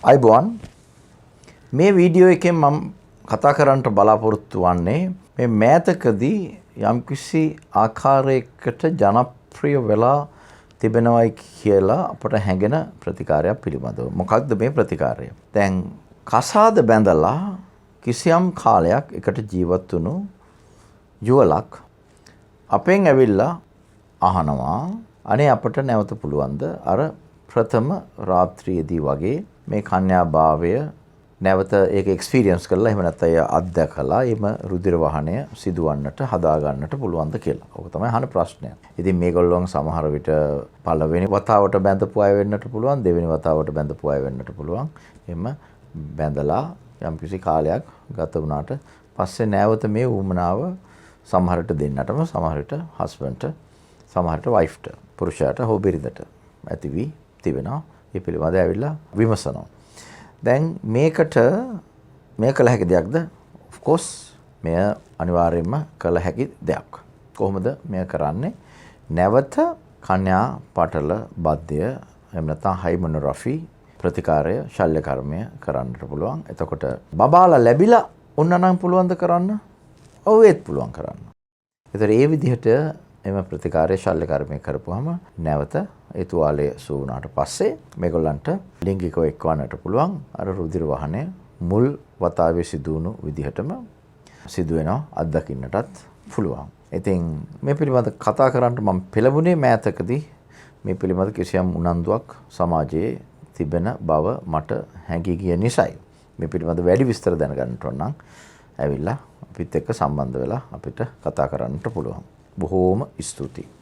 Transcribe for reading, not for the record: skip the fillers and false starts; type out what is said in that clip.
අයිබෝන් මේ වීඩියෝ එකෙන් මම කතා කරන්නට බලාපොරොත්තු වන්නේ මේ මෑතකදී යම්කිසි ආකාරයකට ජනප්‍රිය වෙලා තිබෙනවයි කියලා අපට හැඟෙන ප්‍රතිකාරයක් පිළිබඳව. මොකක්ද මේ ප්‍රතිකාරය? දැන් කසාද බැඳලා කිසියම් කාලයක් එකට ජීවත් වුණු යුවලක් අපෙන් ඇවිල්ලා අහනවා අනේ අපට නැවත පුළුවන්ද අර ප්‍රථම රාත්‍රියේදී වගේ මේ කන්‍යා භාවය නැවත ඒක එක්ස්පීරියන්ස් කරලා එහෙම නැත්නම් අත්දැකලා එම රුධිර වහනය සිදුවන්නට හදා ගන්නට පුළුවන්ද කියලා. ඕක තමයි අහන ප්‍රශ්නය. ඉතින් මේගොල්ලෝ සමහර විට පළවෙනි වතාවට බැඳපු අය වෙන්නට පුළුවන්, දෙවෙනි වතාවට බැඳපු අය වෙන්නට පුළුවන්. එහෙම බැඳලා යම්කිසි කාලයක් ගත වුණාට පස්සේ නැවත මේ උමනාව සමහරට දෙන්නටම, සමහරට හස්බන්ඩ්ට, සමහරට වයිෆ්ට, පුරුෂයාට හෝ බිරිඳට ඇති වී තිබෙනවා. මේ පිළිබඳව ඇවිල්ලා විමසනවා. දැන් මේකට මේ කළ හැකි දෙයක්ද? of course මෙය අනිවාර්යයෙන්ම කළ හැකි දෙයක්. කොහොමද මෙය කරන්නේ? නැවත කන්‍යා පටල බද්ධය එහෙම නැත්නම් හයිමනෝග්‍රැෆි ප්‍රතිකාරය ශල්‍ය කර්මය කරන්නට පුළුවන්. එතකොට බබාලා ලැබිලා උන්නනම් පුළුවන්ද කරන්න? ඔව් ඒත් පුළුවන් කරන්න. ඒතර ඒ විදිහට එම ප්‍රතිකාරය ශල්‍ය කර්මය කරපුවාම නැවත ඒ තුවාලය සූ වුණාට පස්සේ මේගොල්ලන්ට ලිංගිකව එක්වන්නට පුළුවන්. අර රුධිර වහනය මුල් වතාවේ සිදුවුණු විදිහටම සිදු වෙනවා අත්දකින්නටත් පුළුවන්. ඉතින් මේ පිළිබඳ කතා කරන්න මම පෙළඹුණේ මෑතකදී මේ පිළිබඳ කිසියම් උනන්දුවක් සමාජයේ තිබෙන බව මට හැඟී ගිය නිසායි. මේ පිළිබඳ වැඩි විස්තර දැනගන්නට ඕන නම් ඇවිල්ලා අපිත් එක්ක සම්බන්ධ වෙලා අපිට කතා කරන්නට පුළුවන්. බොහෝම ස්තුතියි.